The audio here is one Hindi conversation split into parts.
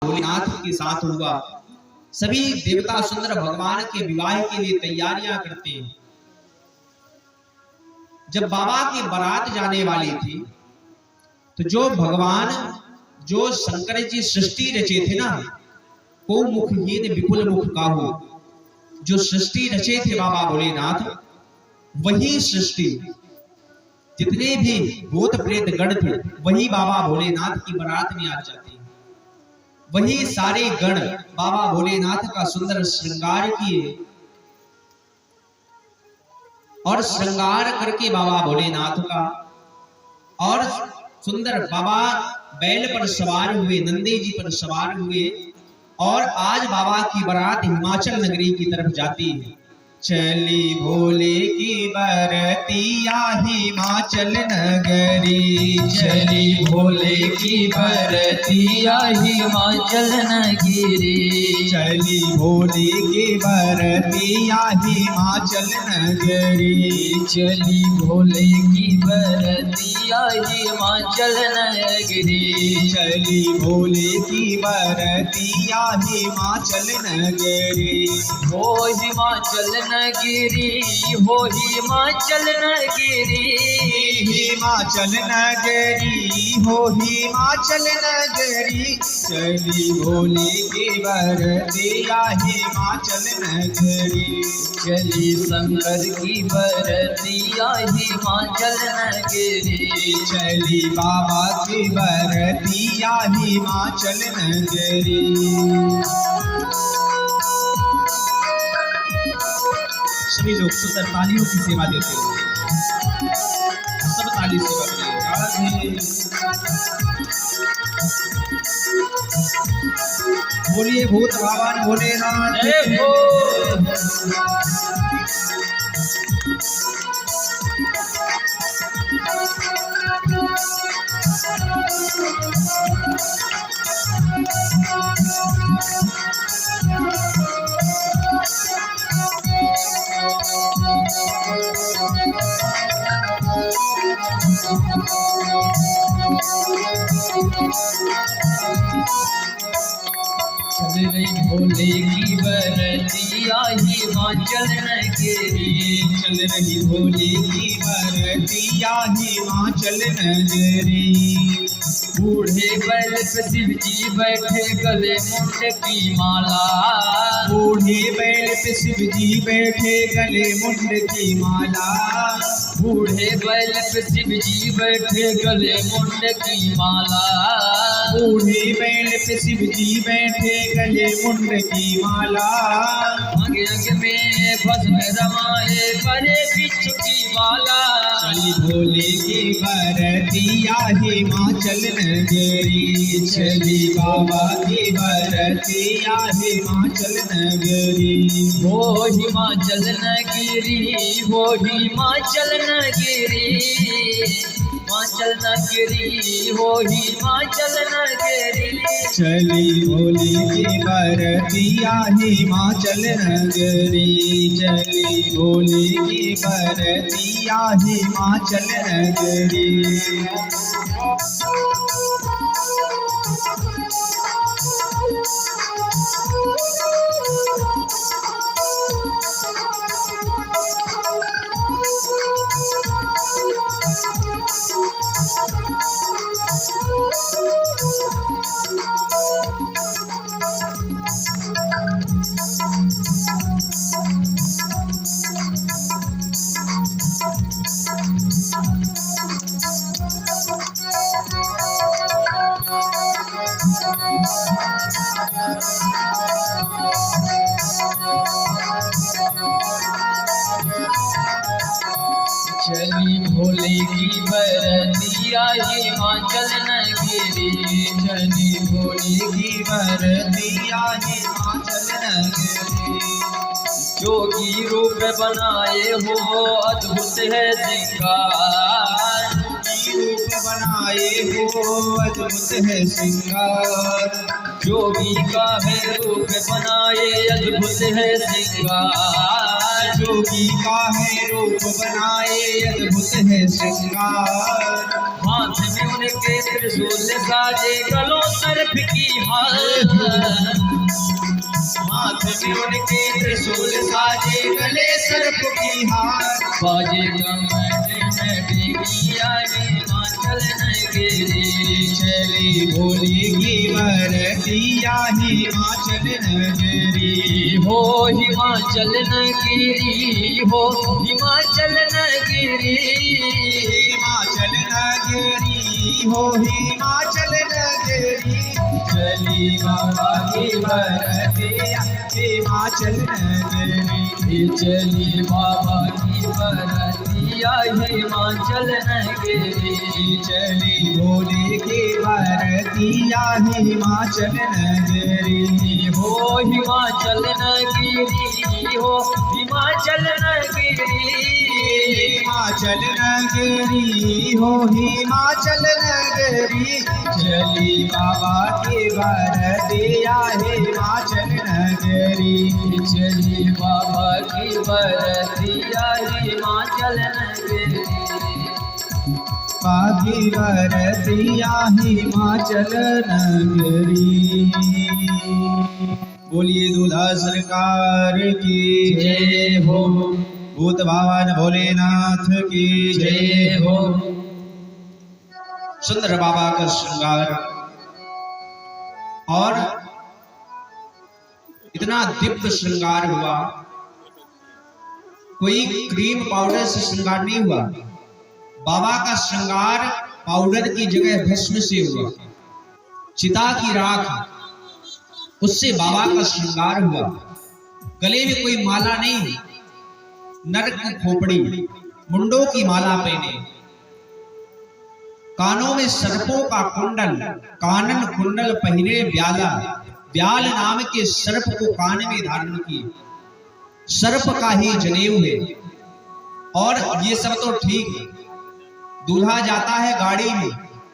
भोलेनाथ के साथ हुआ। सभी देवता सुंदर भगवान के विवाह के लिए तैयारियां करते हैं। जब बाबा की बारात जाने वाली थी तो जो भगवान जो शंकर जी सृष्टि रचे थे ना, को मुखहीन विपुल मुख काहू, जो सृष्टि रचे थे बाबा भोलेनाथ, वही सृष्टि जितने भी भूत प्रेत गण थे वही बाबा भोलेनाथ की बारात में आ जाते हैं। वही सारे गण बाबा भोलेनाथ का सुंदर श्रृंगार किए और श्रृंगार करके बाबा भोलेनाथ का और सुंदर बाबा बैल पर सवार हुए, नंदी जी पर सवार हुए और आज बाबा की बारात हिमाचल नगरी की तरफ जाती है। चली भोले की बरतिया हिमाचल नगरी, चली भोले की बरतिया हिमाचल नगरी, चली भोले की बरतिया हिमाचल नगरी, चली भोले की बरतिया हिमाचल नगरी, चली भोले की बरतिया हिमाचल नगरी। हो हिमाचल नगरी, हो हिमाचल नगरी, हिमाचल नगरी, हो हिमाचल नगरी, चली भोले की बरतिया हिमाचल नगरी, चली शंकर की बरतिया हिमाचल नगरी, चली बाबा की बरतिया हिमाचल नगरी। सभी लोग सुंदर तालियों की सेवा देते हुए सब ताली सेवा करें। बोलिए भूत भगवान भोलेनाथ जय हो। चल रही भोले की बरतिया हिमाचल नगरी, चल रही भोले की बरतिया हिमाचल नगरी। बूढ़े बैल पे शिव जी बैठे गले मुंड की माला, बूढ़े बैल पे शिव जी बैठे गले मुंड की माला, बूढ़े बैल पे शिव जी बैठे गले मुंड की माला, बूढ़े बैल पे शिव जी बैठे गले मुंड की माला। अंग अंग में भस्म रमाए परे बिच्छू की माला, चली भोले की बरतिया हिमाचल नगरी, चली बाबा की बरतिया हिमाचल नगरी। हो हिमाचल नगरी, हो हिमाचल नगरी, हिमाचल नगरी, हो हिमाचल नगरी, चली भोले की बरतिया हिमाचल नगरी, चली भोले की बरतिया हिमाचल नगरी। चली भोले की बरतिया हिमाचल नगरी, चली भोले की बरतिया हिमाचल नगरी। जोगी रूप बनाए हो अद्भुत है श्रृंगार, रूप बनाए हो अद्भुत है श्रृंगार, जोगी का है रूप बनाए अद्भुत है श्रृंगार, जोगी का है रूप बनाए अद्भुत है श्रृंगार। हाथ में उनके त्रिशूल साजे गलों सर्प की हार। हाथ में उनके त्रिशूल साजे गले सर्प की हार। बाजे कमर में डिगिया हिमाचल नगरी। चली बोलेगी बरतिया हिमाचल नगरी। हो हिमाचल नगरी, हो हिमाचल नगरी। हिमाचल नगरी हो हिमाचल नगरी। चली बाबा की बरतिया हिमाचल नगरी। चली बाबा की बरतिया हिमाचल नगरी। चली भोले की बरतिया हिमाचल नगरी। हो हिमाचल नगरी, हो हिमाचल नगरी। हिमाचल नगरी हो हिमाचल नगरी। चली बाबा की बरतिया हिमाचल नगरी। चली बाबा की बरतिया हिमाचल नगरी। बागी बरतिया हिमाचल नगरी। बोलिए दूल्हा सरकार की जय हो, भूत भावन भोलेनाथ की जय हो। सुंदर बाबा का श्रृंगार और इतना दिव्य श्रृंगार हुआ। कोई क्रीम पाउडर से श्रृंगार नहीं हुआ। बाबा का श्रृंगार पाउडर की जगह भस्म से हुआ। चिता की राख उससे बाबा का श्रृंगार हुआ। गले में कोई माला नहीं, नर की खोपड़ी, मुंडों की माला पहने, कानों में सर्पों का कुंडल, कानन कुंडल पहने ब्याला, ब्याल नाम के सर्प को कान में धारण किए। सर्प का ही जनेऊ है। और ये सब तो ठीक है, दूल्हा जाता है गाड़ी में,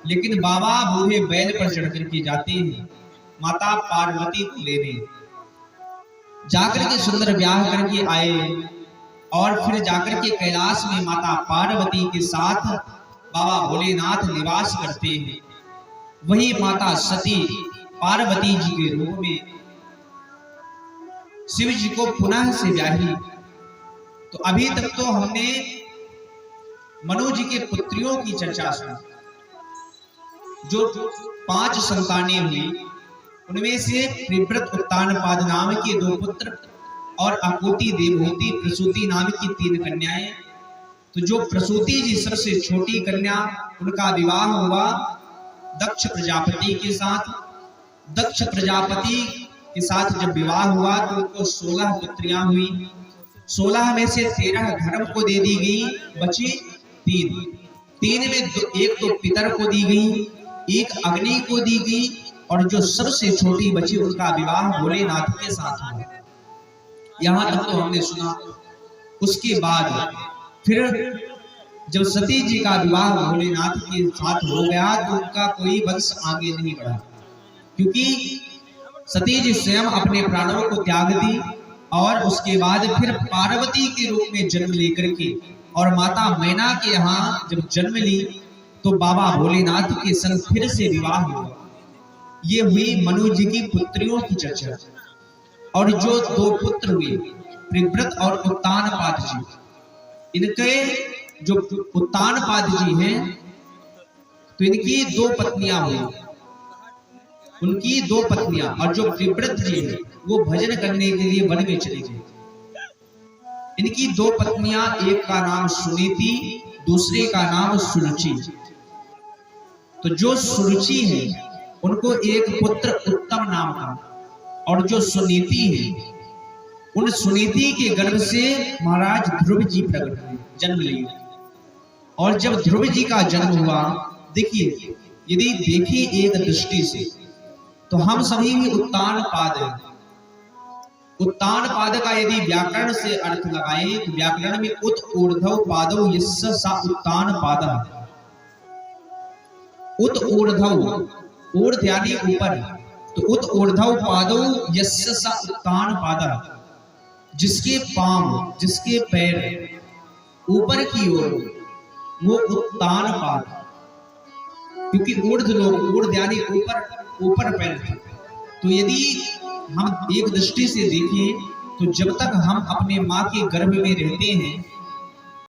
लेकिन बाबा बूढ़े बैल पर चढ़ करके जाते हैं माता पार्वती को लेने। जाकर के सुंदर ब्याह करके आए और फिर जाकर के कैलाश में माता पार्वती के साथ बाबा भोलेनाथ निवास करते हैं। वही माता सती पार्वती जी के रूप में शिव जी को पुनः से ब्याही। तो अभी तक तो हमने मनु जी के पुत्रियों की चर्चा सुनी। जो 5 संतानें हुई, उनमें से त्रिव्रत उत्तानपाद नाम के 2 पुत्र और अकूति देवहूति प्रसूति नाम की 3 कन्याएं। तो जो प्रसूति जी सबसे छोटी कन्या, उनका विवाह हुआ दक्ष प्रजापति के साथ। दक्ष प्रजापति के साथ जब विवाह हुआ तो उनको 16 पुत्रियां हुई। 16 में से 13 धर्म को दे दी गई, बची 3 में एक तो पितर को दी गई, एक अग्नि को दी गई, और जो सबसे छोटी बची उनका विवाह भोलेनाथ के साथ हुआ। यहां तक तो हमने सुना। उसके बाद फिर जब सती जी का विवाह भोलेनाथ के साथ हो गया तो उनका कोई वंश आगे नहीं बढ़ा, क्योंकि सती जी स्वयं अपने प्राणों को त्याग दी। और उसके बाद फिर पार्वती के रूप में जन्म लेकर के और माता मैना के यहाँ जब जन्म ली तो बाबा भोलेनाथ के संग फिर से विवाह हुआ। ये हुई मनु जी की पुत्रियों की चर्चा। और जो 2 पुत्र हुए त्रिव्रत और उत्तानपाद जी, इनके जो उत्तानपाद जी हैं तो इनकी 2 पत्नियां हुई, उनकी 2 पत्नियां। और जो त्रिव्रत जी हैं वो भजन करने के लिए वन में चली गई। इनकी 2 पत्नियां, एक का नाम सुनीति, दूसरे का नाम सुरुचि। तो जो सुरुचि है उनको एक पुत्र उत्तम नाम का, और जो सुनीति है उन सुनीति के गर्भ से महाराज ध्रुव जी प्रकट हुए, जन्म लिए। और जब ध्रुव जी का जन्म हुआ, देखिए यदि देखिए एक दृष्टि से तो हम सभी भी उत्तानपाद हैं। उत्तानपाद का यदि व्याकरण से अर्थ लगाएं तो व्याकरण में उत ऊर्ध्व पादौ यस्य सा उत्तानपादः। उत ऊर्ध्व, ऊर्ध्व यानी ऊपर, तो उत ऊर्ध्व पादौ यस्य सा उत्तानपादः। जिसके पांव, जिसके पैर ऊपर की ओर, वो उत्तान पाद, क्योंकि ऊर्ध्व लोक, ऊर्ध्व यानी ऊपर, ऊपर पैर थे। तो यदि हम एक दृष्टि से देखें तो जब तक हम अपने माँ के गर्भ में रहते हैं